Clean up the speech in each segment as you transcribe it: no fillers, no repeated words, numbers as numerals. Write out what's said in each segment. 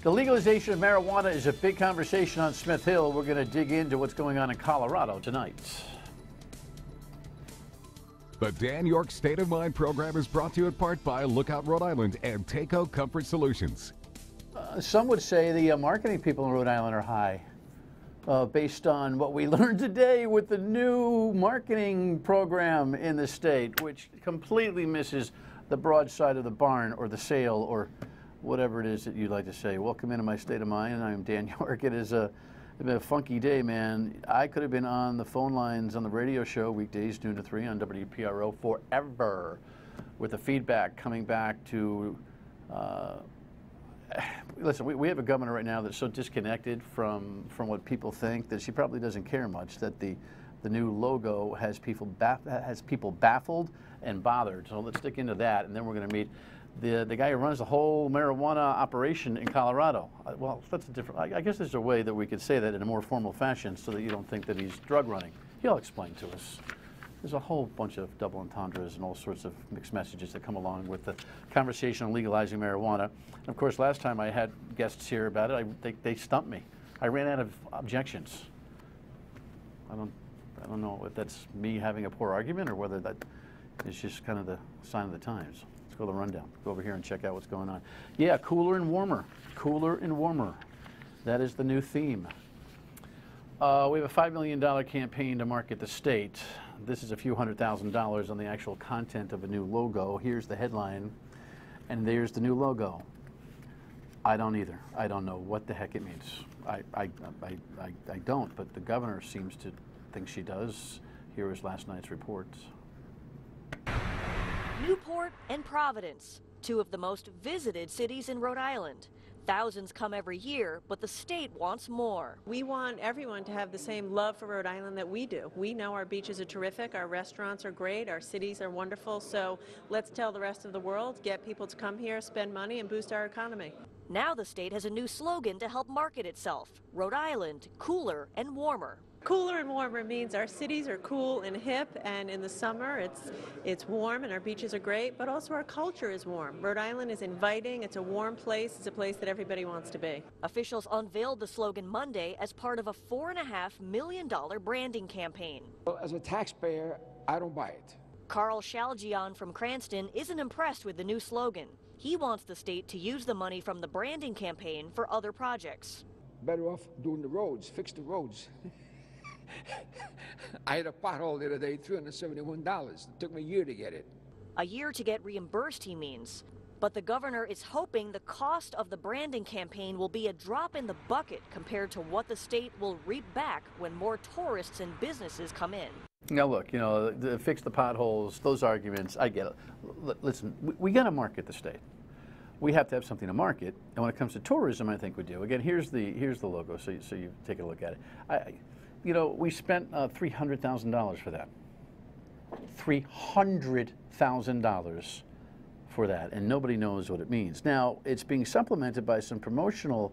The legalization of marijuana is a big conversation on Smith Hill. We're going to dig into what's going on in Colorado tonight. The Dan York State of Mind program is brought to you in part by Lookout Rhode Island and Takeo Comfort Solutions. Some would say the marketing people in Rhode Island are high, based on what we learned today with the new marketing program in the state, which completely misses the broad side of the barn or the sale or whatever it is that you'd like to say. Welcome into my state of mind. I'm Dan York. It's been a funky day, man. I could have been on the phone lines on the radio show weekdays noon to 3 on WPRO forever, with the feedback coming back to. Listen, we have a governor right now that's so disconnected from what people think that she probably doesn't care much that the new logo has people baffled and bothered. So let's stick into that, and then we're going to meet the guy who runs the whole marijuana operation in Colorado. Well, that's a different. I guess there's a way that we could say that in a more formal fashion so that you don't think that he's drug running. He'll explain to us. There's a whole bunch of double entendres and all sorts of mixed messages that come along with the conversation on legalizing marijuana. And of course, last time I had guests here about it, they stumped me. I ran out of objections. I don't know if that's me having a poor argument or whether that is just kind of the sign of the times. Let's go to the rundown. Go over here and check out what's going on. Yeah, cooler and warmer. Cooler and warmer. That is the new theme. We have a $5 million campaign to market the state. This is a few $100,000 on the actual content of a new logo. Here's the headline, and there's the new logo. I don't either. I don't know what the heck it means. I don't, but the governor seems to think she does. Here is last night's report. Newport and Providence, two of the most visited cities in Rhode Island. Thousands come every year, but the state wants more. We want everyone to have the same love for Rhode Island that we do. We know our beaches are terrific, our restaurants are great, our cities are wonderful, so let's tell the rest of the world, get people to come here, spend money, and boost our economy. Now the state has a new slogan to help market itself. Rhode Island, cooler and warmer. Cooler and warmer means our cities are cool and hip, and in the summer it's warm and our beaches are great, but also our culture is warm. Rhode Island is inviting, it's a warm place, it's a place that everybody wants to be. Officials unveiled the slogan Monday as part of a $4.5 million branding campaign. As a taxpayer, I don't buy it. Carl Shalgian from Cranston isn't impressed with the new slogan. He wants the state to use the money from the branding campaign for other projects. Better off doing the roads, fix the roads. I had a pothole the other day, $371. It took me a year to get it. A year to get reimbursed, he means. But the governor is hoping the cost of the branding campaign will be a drop in the bucket compared to what the state will reap back when more tourists and businesses come in. Now look, fix the potholes, those arguments, I get it. Listen, we got to market the state. We have to have something to market, and when it comes to tourism, I think we do. Again, here's the logo, so you take a look at it. We spent $300,000 for that. $300,000 for that, and nobody knows what it means. Now, it's being supplemented by some promotional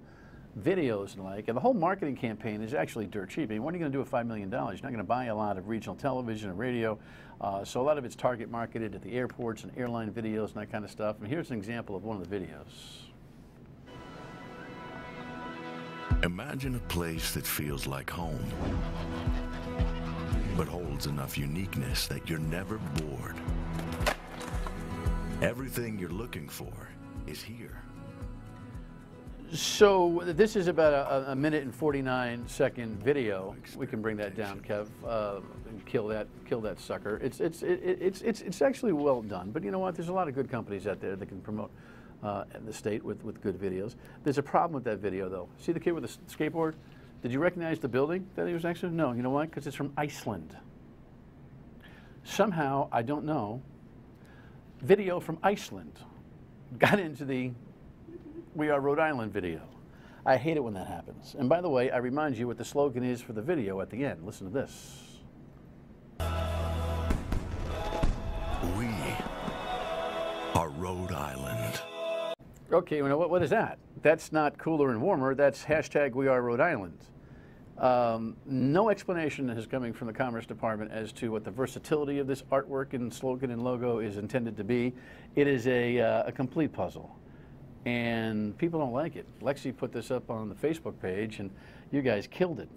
videos and and the whole marketing campaign is actually dirt cheap. I mean, what are you going to do with $5 million? You're not going to buy a lot of regional television and radio, so a lot of it's target marketed at the airports and airline videos and that kind of stuff. And here's an example of one of the videos. Imagine a place that feels like home, but holds enough uniqueness that you're never bored. Everything you're looking for is here. So this is about a minute and 49-second video. We can bring that down, Kev, and kill that sucker. It's actually well done. But you know what? There's a lot of good companies out there that can promote the state with good videos. There's a problem with that video, though. See the kid with the skateboard? Did you recognize the building that he was next to? No. You know why? Because it's from Iceland. Somehow, I don't know, video from Iceland got into the We Are Rhode Island video. I hate it when that happens. And by the way, I remind you what the slogan is for the video at the end. Listen to this. We are Rhode Island. Okay, you know what is that? That's not cooler and warmer. That's hashtag We Are Rhode Island. No explanation is coming from the Commerce Department as to what the versatility of this artwork and slogan and logo is intended to be. It is a complete puzzle. and people don't like it. Lexi put this up on the Facebook page, and you guys killed it.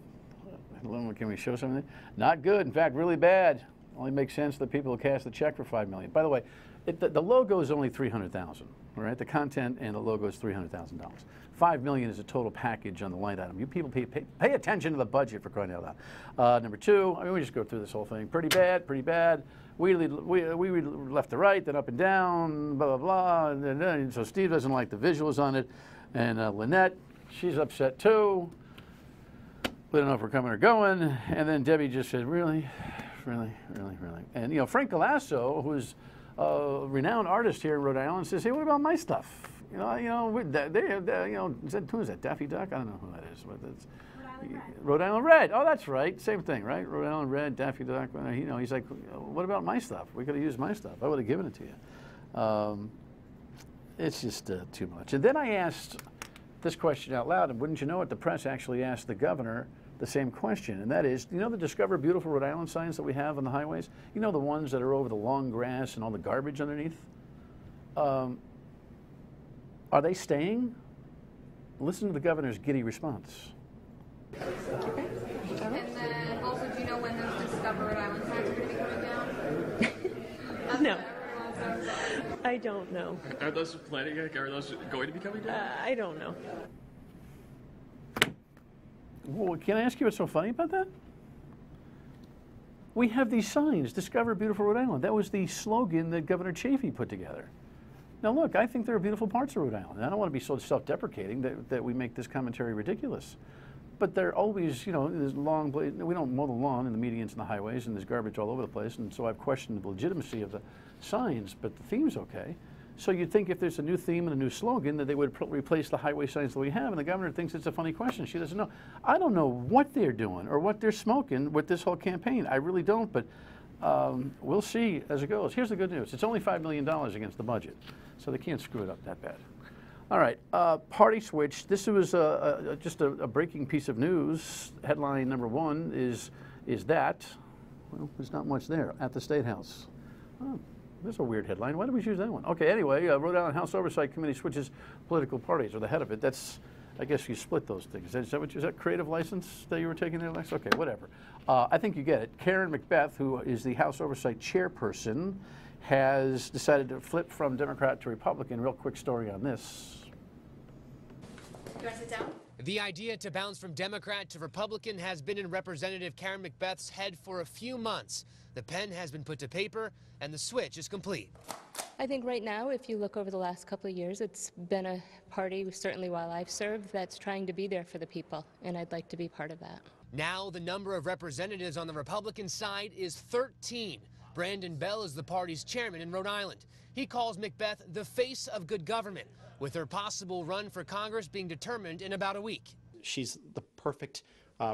Can we show something? Not good. In fact, really bad. Only makes sense that people will cash the check for $5 million. By the way, the logo is only $300,000. All right, the content and the logo is $300,000. $5 million is a total package on the line item. You people pay attention to the budget, for crying out loud. Number two, I mean, we just go through this whole thing. Pretty bad, pretty bad. We left to right, then up and down, blah, blah, blah. And so Steve doesn't like the visuals on it. And Lynette, she's upset too. We don't know if we're coming or going. And then Debbie just said, really? Really, really, really. And, you know, Frank Galasso, who's a renowned artist here in Rhode Island, says, hey, what about my stuff? You know, who is that, Daffy Duck? I don't know who that is. But it's Rhode Island Red. Oh, that's right. Same thing, right? Rhode Island Red, Daffy Duck. You know, he's like, what about my stuff? We could have used my stuff. I would have given it to you. It's just too much. And then I asked this question out loud, and wouldn't you know it, the press actually asked the governor the same question, and that is, you know the Discover Beautiful Rhode Island signs that we have on the highways? You know the ones that are over the long grass and all the garbage underneath? Are they staying? Listen to the governor's giddy response. Okay. And then also, do you know when those Discover Rhode Island signs are going to be coming down? No. I don't know. Are those going to be coming down? I don't know. Well, can I ask you what's so funny about that? We have these signs, Discover Beautiful Rhode Island. That was the slogan that Governor Chafee put together. Now look, I think there are beautiful parts of Rhode Island. I don't want to be so self-deprecating that we make this commentary ridiculous. But they're always, you know, there's we don't mow the lawn in the medians and the highways, and there's garbage all over the place, and so I've questioned the legitimacy of the signs, but the theme's okay. So you'd think if there's a new theme and a new slogan that they would replace the highway signs that we have, and the governor thinks it's a funny question. She doesn't know. I don't know what they're doing or what they're smoking with this whole campaign. I really don't, but we'll see as it goes. Here's the good news. It's only $5 million against the budget, so they can't screw it up that bad. All right, party switch. This was just a breaking piece of news. Headline number one is that, well, there's not much there, at the State House. Oh. That's a weird headline. Why did we choose that one? Okay, anyway, Rhode Island House Oversight Committee switches political parties, or the head of it. That's, I guess you split those things. Is that creative license that you were taking there, Lex? Okay, whatever. I think you get it. Karen McBeth, who is the House Oversight Chairperson, has decided to flip from Democrat to Republican. Real quick story on this. You want to sit down? The idea to bounce from Democrat to Republican has been in Representative Karen McBeth's head for a few months. The pen has been put to paper, and the switch is complete. I think right now, if you look over the last couple of years, it's been a party, certainly while I've served, that's trying to be there for the people, and I'd like to be part of that. Now the number of representatives on the Republican side is 13. Brandon Bell is the party's chairman in Rhode Island. He calls McBeth the face of good government, with her possible run for Congress being determined in about a week. She's the perfect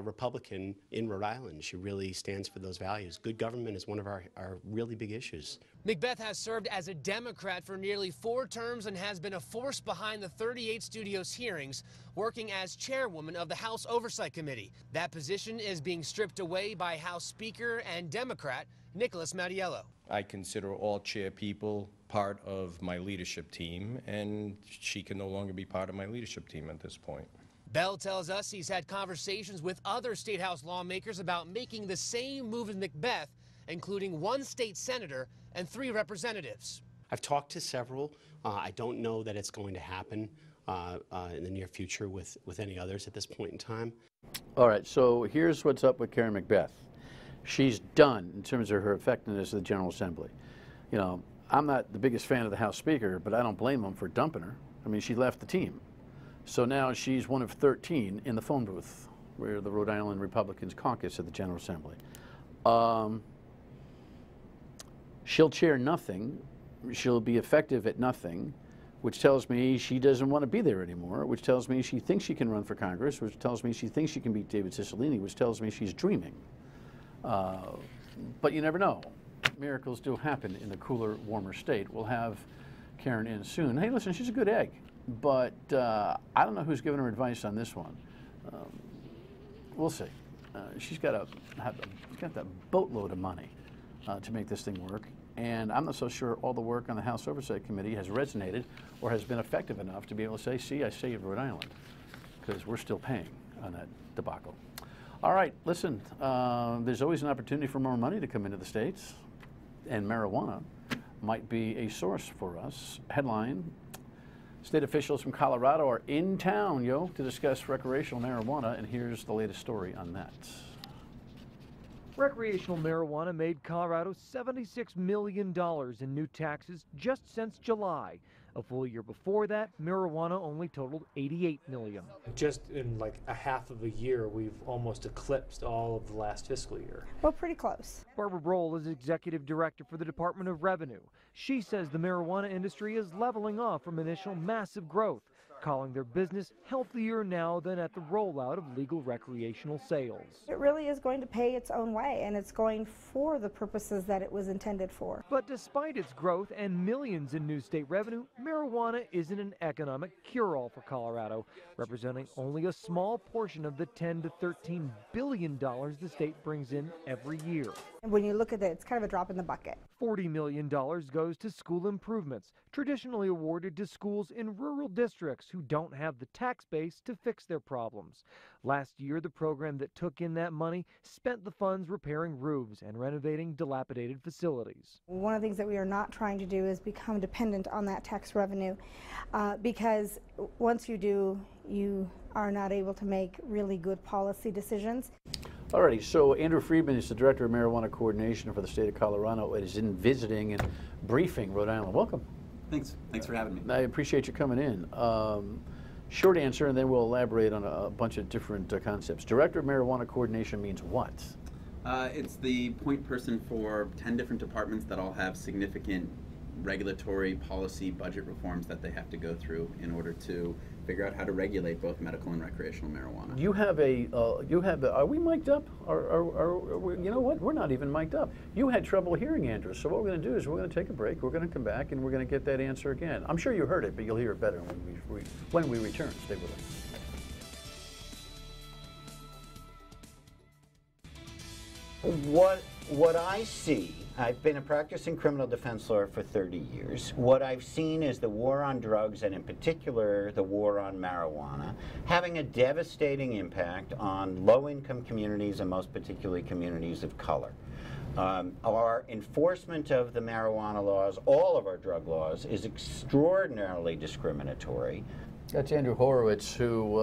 Republican in Rhode Island. She really stands for those values. Good government is one of our really big issues. McBeth has served as a Democrat for nearly 4 terms and has been a force behind the 38 Studios hearings, working as chairwoman of the House Oversight Committee. That position is being stripped away by House Speaker and Democrat Nicholas Mattiello. I consider all chair people part of my leadership team, and she can no longer be part of my leadership team at this point. Bell tells us he's had conversations with other State House lawmakers about making the same move as McBeth, including 1 state senator and 3 representatives. I've talked to several. I don't know that it's going to happen in the near future with any others at this point in time. All right, so here's what's up with Karen McBeth. She's done in terms of her effectiveness at the General Assembly. You know, I'm not the biggest fan of the House Speaker, but I don't blame him for dumping her. I mean, she left the team. So now she's one of 13 in the phone booth where the Rhode Island Republicans caucus at the General Assembly. She'll chair nothing. She'll be effective at nothing, which tells me she doesn't want to be there anymore, which tells me she thinks she can run for Congress, which tells me she thinks she can beat David Cicilline, which tells me she's dreaming. But you never know. Miracles do happen in the cooler, warmer state. We'll have Karen in soon. Hey, listen, she's a good egg. But I don't know who's giving her advice on this one. We'll see. She's got a boatload of money to make this thing work. And I'm not so sure all the work on the House Oversight Committee has resonated or has been effective enough to be able to say, see, I saved Rhode Island, because we're still paying on that debacle. All right, listen, there's always an opportunity for more money to come into the states, and marijuana might be a source for us. Headline, state officials from Colorado are in town, to discuss recreational marijuana, and here's the latest story on that. Recreational marijuana made Colorado $76 million in new taxes just since July. A full year before that, marijuana only totaled $88 million. Just in like a half of a year, we've almost eclipsed all of the last fiscal year. Well, pretty close. Barbara Brohl is executive director for the Department of Revenue. She says the marijuana industry is leveling off from initial massive growth, calling their business healthier now than at the rollout of legal recreational sales. It really is going to pay its own way, and it's going for the purposes that it was intended for. But despite its growth and millions in new state revenue, marijuana isn't an economic cure-all for Colorado, representing only a small portion of the $10 to $13 billion the state brings in every year. And when you look at it, it's kind of a drop in the bucket. $40 million goes to school improvements, traditionally awarded to schools in rural districts who don't have the tax base to fix their problems. Last year, the program that took in that money spent the funds repairing roofs and renovating dilapidated facilities. One of the things that we are not trying to do is become dependent on that tax revenue, because once you do, you are not able to make really good policy decisions. Alrighty, so Andrew Freedman is the Director of Marijuana Coordination for the state of Colorado. It is in visiting and briefing Rhode Island. Welcome. Thanks for having me. I appreciate you coming in. Short answer, and then we'll elaborate on a bunch of different concepts. Director of Marijuana Coordination means what? It's the point person for 10 different departments that all have significant regulatory, policy, budget reforms that they have to go through in order to figure out how to regulate both medical and recreational marijuana. You have are we mic'd up? You know what? We're not even mic'd up. You had trouble hearing Andrew, so what we're going to do is we're going to take a break. We're going to come back and we're going to get that answer again. I'm sure you heard it, but you'll hear it better when we return. Stay with us. What I see, I've been a practicing criminal defense lawyer for 30 years. What I've seen is the war on drugs, and in particular the war on marijuana, having a devastating impact on low-income communities and most particularly communities of color. Our enforcement of the marijuana laws, all of our drug laws, is extraordinarily discriminatory. That's Andrew Horowitz, who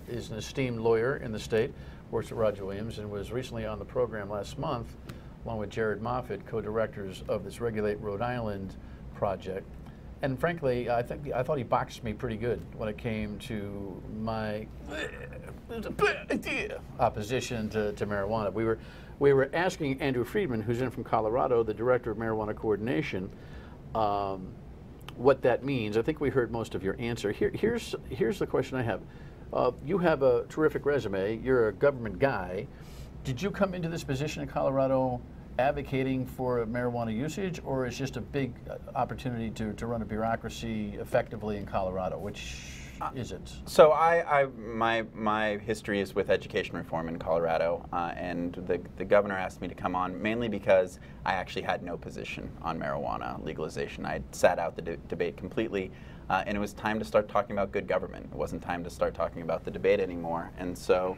is an esteemed lawyer in the state, works at Roger Williams, and was recently on the program last month, along with Jared Moffitt, co-directors of this Regulate Rhode Island project. And frankly, I thought he boxed me pretty good when it came to my opposition to marijuana. We were asking Andrew Freedman, who's in from Colorado, the Director of Marijuana Coordination, what that means. I think we heard most of your answer. Here's the question I have. You have a terrific resume. You're a government guy. Did you come into this position in Colorado advocating for marijuana usage, or is just a big opportunity to run a bureaucracy effectively in Colorado? Which is it? So my history is with education reform in Colorado, and the governor asked me to come on mainly because I actually had no position on marijuana legalization. I sat out the debate completely, and it was time to start talking about good government. It wasn't time to start talking about the debate anymore, and so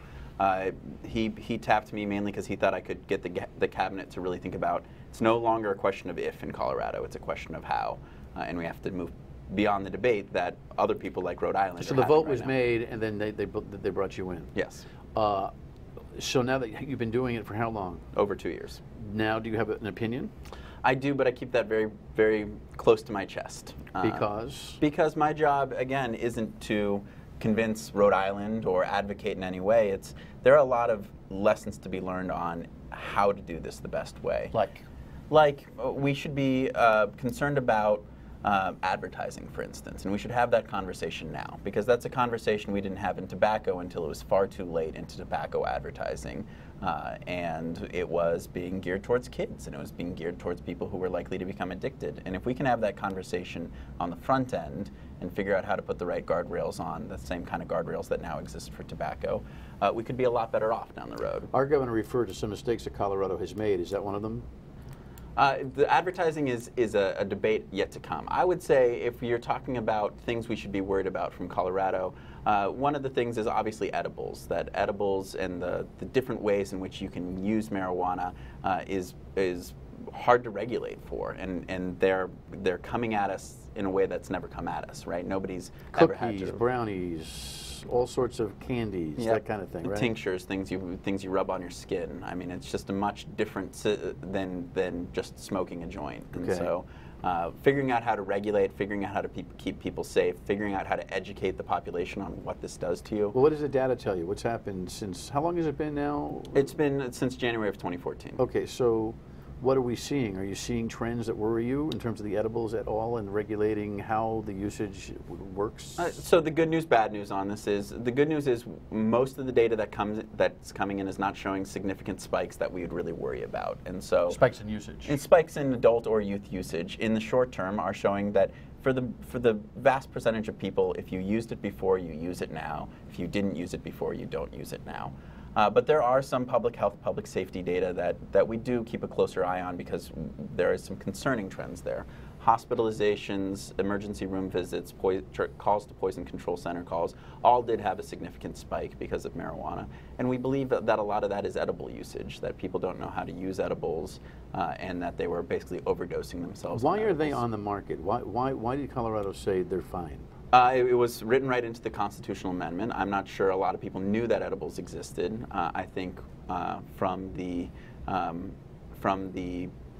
he tapped me mainly because he thought I could get the cabinet to really think about, it's no longer a question of if in Colorado, it's a question of how, and we have to move beyond the debate that other people like Rhode Island So the vote was made, and then they brought you in. Yes. So now that you've been doing it for how long? Over 2 years. Now, do you have an opinion? I do, but I keep that very, very close to my chest. Because? Because my job, again, isn't to convince Rhode Island or advocate in any way. There are a lot of lessons to be learned on how to do this the best way. Like we should be concerned about advertising, for instance, and we should have that conversation now, because that's a conversation we didn't have in tobacco until it was far too late into tobacco advertising, and it was being geared towards kids, and it was being geared towards people who were likely to become addicted. And if we can have that conversation on the front end and figure out how to put the right guardrails on, the same kind of guardrails that now exist for tobacco, we could be a lot better off down the road. Our governor referred to some mistakes that Colorado has made. Is that one of them? The advertising is a debate yet to come. I would say if you're talking about things we should be worried about from Colorado, one of the things is obviously edibles. That edibles and the different ways in which you can use marijuana is hard to regulate for, and they're coming at us in a way that's never come at us, right? Nobody's ever had to. Cookies, brownies, all sorts of candies, that kind of thing, right? Tinctures, things you rub on your skin. I mean, it's just a much different than just smoking a joint. And so, figuring out how to regulate, figuring out how to keep people safe, figuring out how to educate the population on what this does to you. Well, what does the data tell you? What's happened since? How long has it been now? It's been since January of 2014. Okay, so what are we seeing? Are you seeing trends that worry you in terms of the edibles at all and regulating how the usage works? So the good news, bad news on this is, the good news is most of the data that's coming in is not showing significant spikes that we would really worry about. And so spikes in usage. And spikes in adult or youth usage in the short term are showing that for the vast percentage of people, if you used it before, you use it now. If you didn't use it before, you don't use it now. But there are some public health, public safety data that we do keep a closer eye on because there is some concerning trends there. Hospitalizations, emergency room visits, calls to poison control center calls, all did have a significant spike because of marijuana. And we believe that a lot of that is edible usage, that people don't know how to use edibles and that they were basically overdosing themselves. Why are they on the market? Why did Colorado say they're fine? It was written right into the constitutional amendment. I'm not sure a lot of people knew that edibles existed. I think from the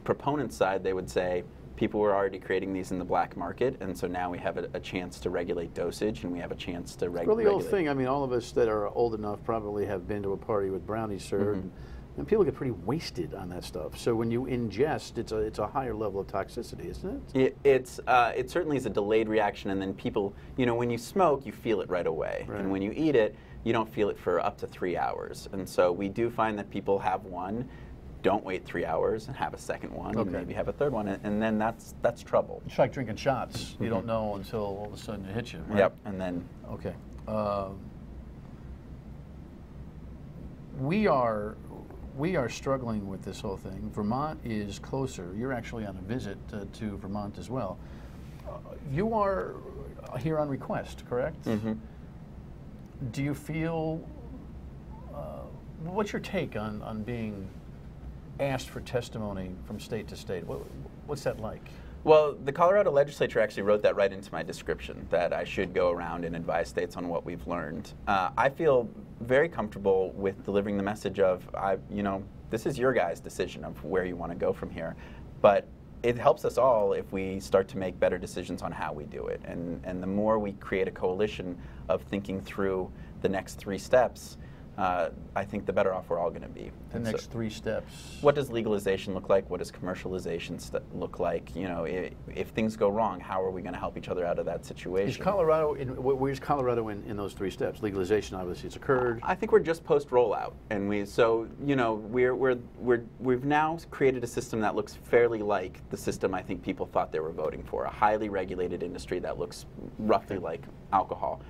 proponent side, they would say people were already creating these in the black market, and so now we have a chance to regulate dosage, and we have a chance to regulate. Well, the old thing. I mean, all of us that are old enough probably have been to a party with brownies served. And people get pretty wasted on that stuff. So when you ingest, it's a higher level of toxicity, isn't it? It certainly is a delayed reaction, and then people, when you smoke, you feel it right away. Right. And when you eat it, you don't feel it for up to 3 hours. And so we do find that people have one, don't wait 3 hours, and have a second one, and maybe have a third one, and then that's trouble. It's like drinking shots. You don't know until all of a sudden it hits you, right? Yep, and then... Okay. We are struggling with this whole thing. Vermont is closer. You're actually on a visit to Vermont as well. You are here on request, correct? Do you feel, what's your take on being asked for testimony from state to state? What's that like? Well, the Colorado legislature actually wrote that right into my description, that I should go around and advise states on what we've learned. I feel very comfortable with delivering the message of, this is your guys' decision of where you want to go from here. But it helps us all if we start to make better decisions on how we do it. And the more we create a coalition of thinking through the next 3 steps, I think the better off we're all going to be. The next 3 steps. What does legalization look like? What does commercialization look like? If things go wrong, how are we going to help each other out of that situation? Is Colorado where's Colorado in those 3 steps? Legalization, obviously, it's occurred. I think we're just post rollout, and we've now created a system that looks fairly like the system I think people thought they were voting for, a highly regulated industry that looks roughly like alcohol.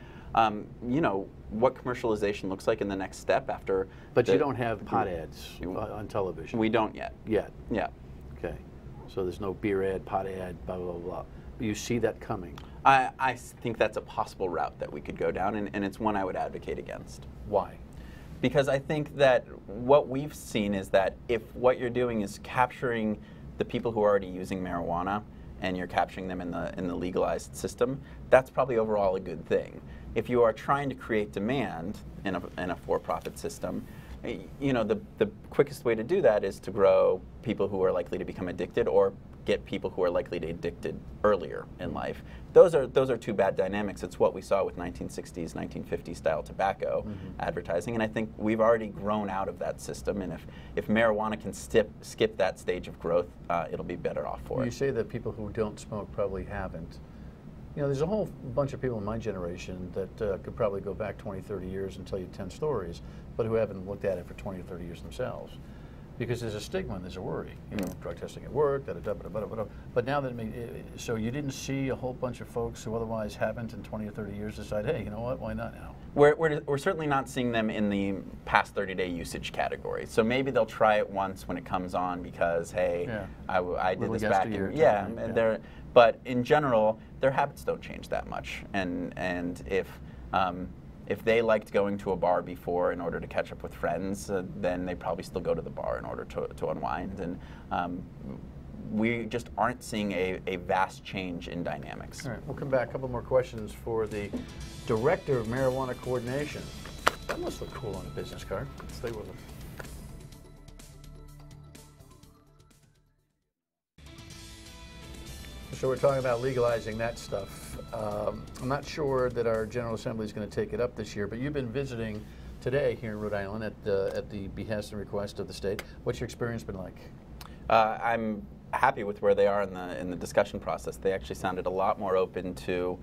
What commercialization looks like in the next step after. But you don't have pot ads on television. We don't yet. Yet. Yeah. Okay. So there's no beer ad, pot ad, blah blah blah. But you see that coming. I think that's a possible route that we could go down, and it's one I would advocate against. Why? Because I think that what we've seen is that if what you're doing is capturing the people who are already using marijuana, and you're capturing them in the legalized system, that's probably overall a good thing. If you are trying to create demand in a for-profit system, the quickest way to do that is to grow people who are likely to become addicted or get people who are likely to be addicted earlier in life. Those are 2 bad dynamics. It's what we saw with 1960s, 1950s style tobacco advertising, and I think we've already grown out of that system, and if marijuana can skip that stage of growth, it'll be better off for it. You say that people who don't smoke probably haven't. There's a whole bunch of people in my generation that could probably go back 20, 30 years and tell you 10 stories, but who haven't looked at it for 20 or 30 years themselves. Because there's a stigma and there's a worry. Drug testing at work, but now that, so you didn't see a whole bunch of folks who otherwise haven't in 20 or 30 years decide, hey, you know what, why not now? We're certainly not seeing them in the past 30-day usage category. So maybe they'll try it once when it comes on because, hey, Yeah. I did Little this back yesteryear in, type yeah, thing, and yeah. but in general, their habits don't change that much. And if they liked going to a bar before in order to catch up with friends, then they probably still go to the bar in order to unwind. And we just aren't seeing a vast change in dynamics. All right, we'll come back. A couple more questions for the Director of Marijuana Coordination. That must look cool on a business card. Stay with us. So we're talking about legalizing that stuff. I'm not sure that our General Assembly is going to take it up this year, but you've been visiting today here in Rhode Island at the behest and request of the state. What's your experience been like? I'm happy with where they are in the discussion process. They actually sounded a lot more open to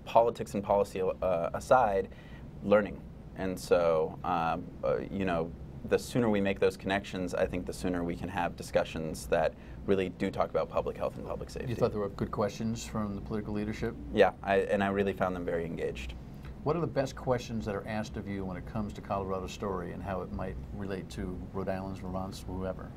politics and policy aside, learning. And so, you know, the sooner we make those connections, I think the sooner we can have discussions that really do talk about public health and public safety. You thought there were good questions from the political leadership? Yeah, and I really found them very engaged. What are the best questions that are asked of you when it comes to Colorado's story and how it might relate to Rhode Island's, Vermont's, whoever?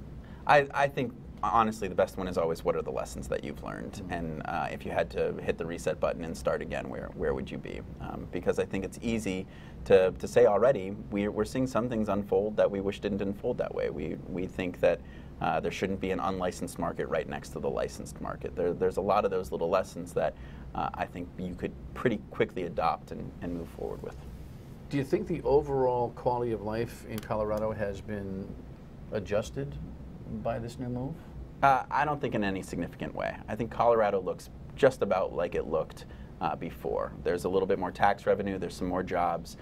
I think, honestly, the best one is always, what are the lessons that you've learned? And if you had to hit the reset button and start again, where would you be? Because I think it's easy to say already, we're seeing some things unfold that we wish didn't unfold that way. We think that there shouldn't be an unlicensed market right next to the licensed market. There's a lot of those little lessons that I think you could pretty quickly adopt and move forward with. Do you think the overall quality of life in Colorado has been adjusted by this new move? I don't think in any significant way. I think Colorado looks just about like it looked before. There's a little bit more tax revenue, there's some more jobs,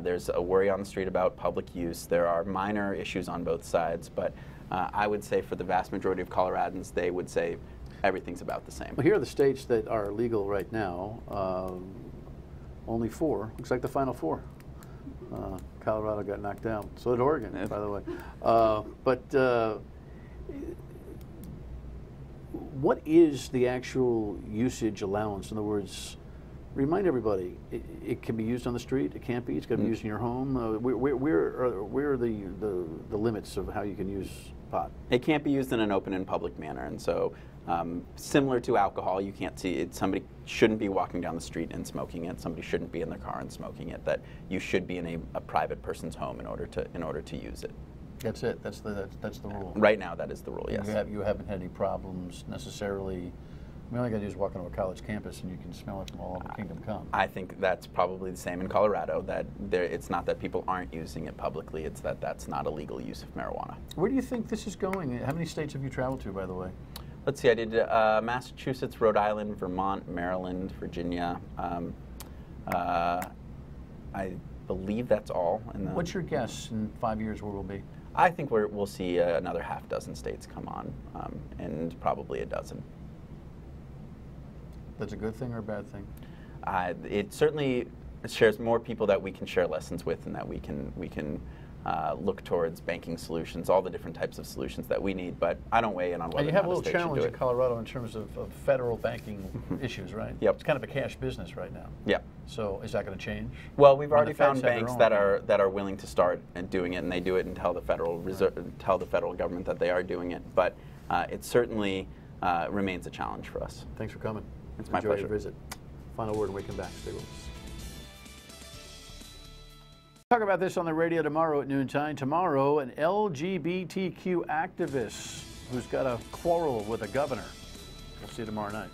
there's a worry on the street about public use. There are minor issues on both sides, but I would say for the vast majority of Coloradans, they would say everything's about the same. Well, here are the states that are legal right now. Only 4. Looks like the final 4. Colorado got knocked out. So did Oregon, by the way. What is the actual usage allowance? In other words, remind everybody, it can be used on the street, it can't be, it's got to be used in your home. Where are the limits of how you can use pot? It can't be used in an open and public manner, and so similar to alcohol, you can't see it. Somebody shouldn't be walking down the street and smoking it. Somebody shouldn't be in their car and smoking it. That you should be in a private person's home in order to use it. That's it. That's the rule. Right now, that is the rule. Yes. You haven't had any problems necessarily. I mean, all you got to do is walk onto a college campus and you can smell it from all over Kingdom Come. I think that's probably the same in Colorado. That it's not that people aren't using it publicly. It's that that's not a legal use of marijuana. Where do you think this is going? How many states have you traveled to, by the way? Let's see. I did Massachusetts, Rhode Island, Vermont, Maryland, Virginia. I believe that's all. What's your guess in 5 years where we'll be? I think we'll see another half dozen states come on, and probably a dozen. That's a good thing or a bad thing? It certainly shares more people that we can share lessons with, and that we can look towards banking solutions, all the different types of solutions that we need. But I don't weigh in on whether and you have a or not little state should challenge do in it. Colorado in terms of federal banking issues, right? Yep. It's kind of a cash business right now. Yeah. So is that going to change? Well, we've already the feds found have their banks own that are willing to start and doing it, and they do it and tell the federal tell the federal government that they are doing it. But it certainly remains a challenge for us. Thanks for coming. It's my Enjoy pleasure. your visit. Final word when we come back. Stay with us. Talk about this on the radio tomorrow at noontime. Tomorrow, an LGBTQ activist who's got a quarrel with a governor. We'll see you tomorrow night.